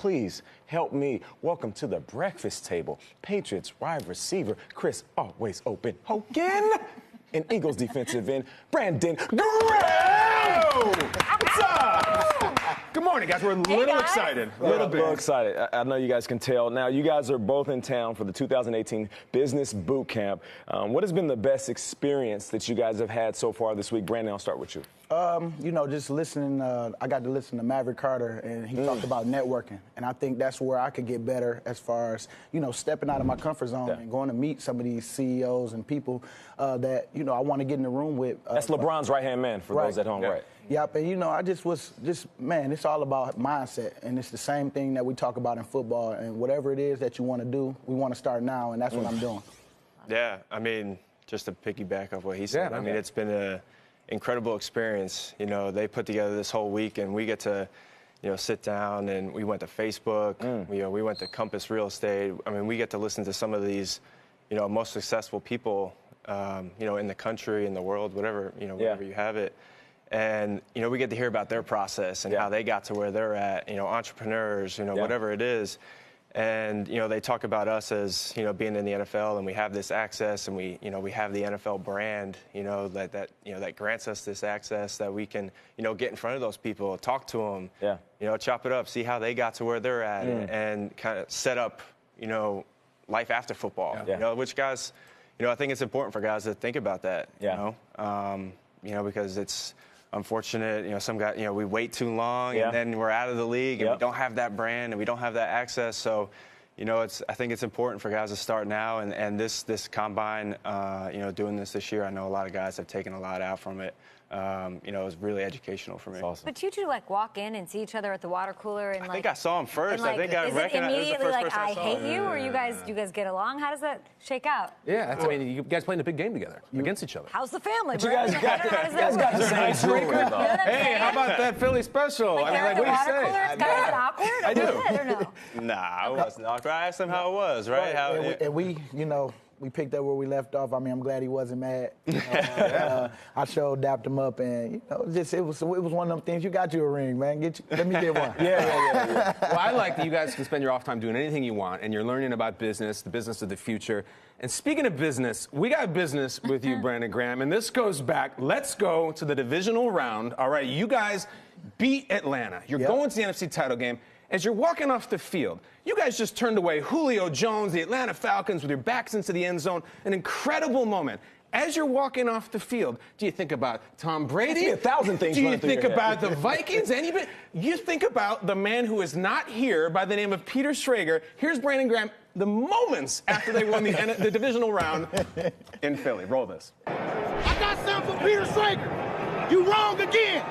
please help me welcome to the breakfast table Patriots wide receiver Chris always open Hogan and Eagles defensive end Brandon Graham. What's up? Good morning, guys. We're a little excited. A little bit excited. I know you guys can tell. Now, you guys are both in town for the 2018 Business Boot Camp. What has been the best experience that you guys have had so far this week? Brandon, I'll start with you. Just listening. I got to listen to Maverick Carter, and he talked about networking. And I think that's where I could get better as far as, stepping out of my comfort zone and going to meet some of these CEOs and people that, I want to get in the room with. That's LeBron's right-hand man for those at home, right? Yep, and, I man, it's all about mindset. And it's the same thing that we talk about in football. And whatever it is that you want to do, we want to start now, and that's what I'm doing. Yeah, I mean, just to piggyback off what he said, I mean, it's been an incredible experience. They put together this whole week, and we get to, sit down, and we went to Facebook. We went to Compass Real Estate. I mean, we get to listen to some of these, most successful people, in the country, in the world, whatever, wherever you have it. And, we get to hear about their process and how they got to where they're at, entrepreneurs, whatever it is. And, they talk about us as, being in the NFL, and we have this access, and we have the NFL brand, that grants us this access that we can, get in front of those people, talk to them, chop it up, see how they got to where they're at, and kind of set up, life after football, which guys, I think it's important for guys to think about that, because it's unfortunate, some guys, we wait too long and then we're out of the league and we don't have that brand and we don't have that access. So, I think it's important for guys to start now. And this combine, doing this year, I know a lot of guys have taken a lot out from it. It was really educational for me. Awesome. But you two walk in and see each other at the water cooler and I think I saw him first. I think I recognized. Is it immediately like I hate you, or you guys get along? How does that shake out? Yeah, I mean, you guys playing a big game together against each other. How's the family? You guys got the same story, though. Hey, how about that Philly special? What do you say? Is it awkward? I do. Or no? Nah, it wasn't awkward. I asked him how it was, right? And we we picked up where we left off. I mean, I'm glad he wasn't mad. I showed, dapped him up, and it was one of them things. You got you a ring, man. Let me get one. Yeah. Well, I like that you guys can spend your off time doing anything you want, and you're learning about business, the business of the future. And speaking of business, we got business with you, Brandon Graham, and this goes back. Let's go to the divisional round. All right, you guys beat Atlanta. You're going to the NFC title game. As you're walking off the field, you guys just turned away Julio Jones, the Atlanta Falcons, with your backs into the end zone. An incredible moment. As you're walking off the field, do you think about Tom Brady? 1,000 things. Do you think about the Vikings? Anybody? You think about the man who is not here by the name of Peter Schrager. Here's Brandon Graham, the moments after they won the divisional round in Philly. Roll this. I got something for Peter Schrager. You wrong again.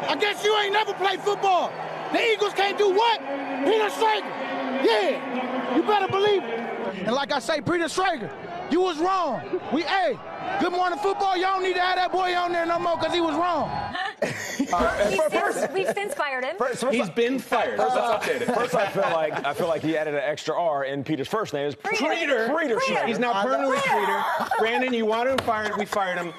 I guess you ain't never played football. The Eagles can't do what? Peter Schrager. Yeah, you better believe it. And like I say, Peter Schrager, you was wrong. Good Morning Football, y'all don't need to have that boy on there no more because he was wrong. We've since fired him. He's been fired. Let's update it. First, I feel like he added an extra R, and Peter's first name is Preeter. He's now permanently Preeter. Brandon, you wanted him fired. We fired him.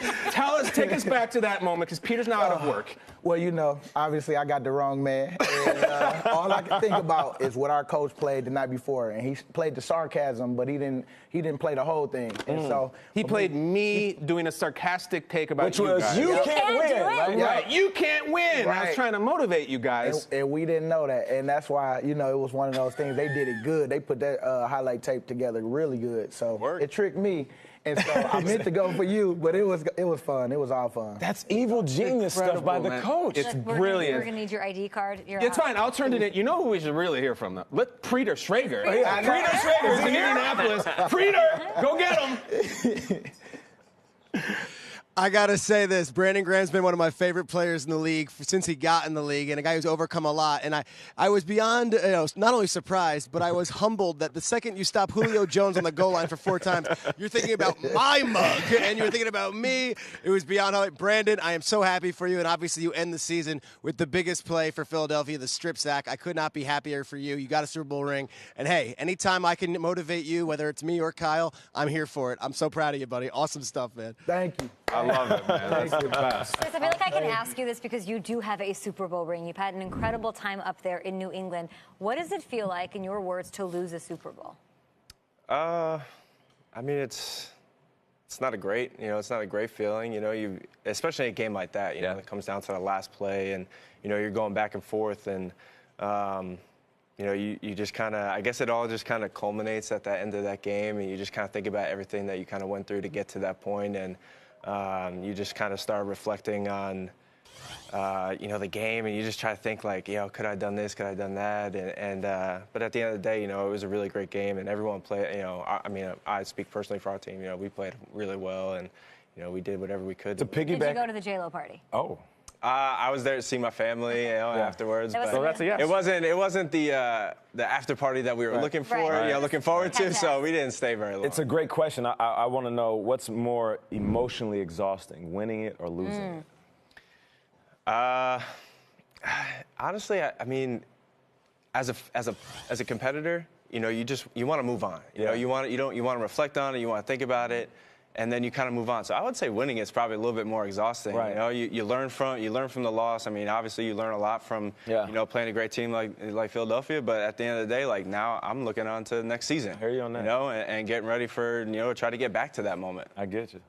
Take us back to that moment, because Peter's now out of work. Well, obviously I got the wrong man. And, all I can think about is what our coach played the night before, and he played the sarcasm, but he didn't play the whole thing. And so he played me doing a sarcastic take about which was guys. You can't win, right? You can't win. Right. I was trying to motivate you guys, and we didn't know that, and that's why it was one of those things. They did it good. They put that highlight tape together really good. So it tricked me. And so I meant to go for you, but it was fun. It was all fun. That's evil genius stuff by the coach. It's brilliant. We're going to need your ID card. It's fine. I'll turn it in. You know who we should really hear from, though? Let Preeter Schrager. Preeter Schrager is in Indianapolis. Preeter, go get him. I got to say this. Brandon Graham's been one of my favorite players in the league since he got in the league, and a guy who's overcome a lot. And I was beyond, not only surprised, but I was humbled that the second you stop Julio Jones on the goal line for 4 times, you're thinking about my mug, and you're thinking about me. It was beyond how. Brandon, I am so happy for you, and obviously you end the season with the biggest play for Philadelphia, the strip sack. I could not be happier for you. You got a Super Bowl ring. And, hey, anytime I can motivate you, whether it's me or Kyle, I'm here for it. I'm so proud of you, buddy. Awesome stuff, man. Thank you. I love it, man. That's the best. Chris, I feel like I can ask you this because you do have a Super Bowl ring. You've had an incredible time up there in New England. What does it feel like, in your words, to lose a Super Bowl? I mean, it's not a great, it's not a great feeling, especially in a game like that, it comes down to the last play and, you're going back and forth and, you just kind of, I guess it all just kind of culminates at the end of that game and you just kind of think about everything that you kind of went through to get to that point and you just kind of start reflecting on, the game and you just try to think like, could I have done this, could I have done that? But at the end of the day, it was a really great game and everyone played, I speak personally for our team, we played really well and, we did whatever we could. To piggyback. Did you go to the J-Lo party? Oh. I was there to see my family, afterwards. That was but that's a yes. It wasn't the after party that we were looking for, looking forward to. So we didn't stay very long. It's a great question. I want to know what's more emotionally exhausting, winning it or losing it. Honestly, I mean, as a competitor, you want to move on. You want to reflect on it. You want to think about it. And then you kind of move on. So I would say winning is probably a little bit more exhausting. Right. You learn from the loss. I mean, obviously you learn a lot from playing a great team like Philadelphia. But at the end of the day, like now I'm looking on to the next season. I hear you on that. And getting ready for try to get back to that moment. I get you.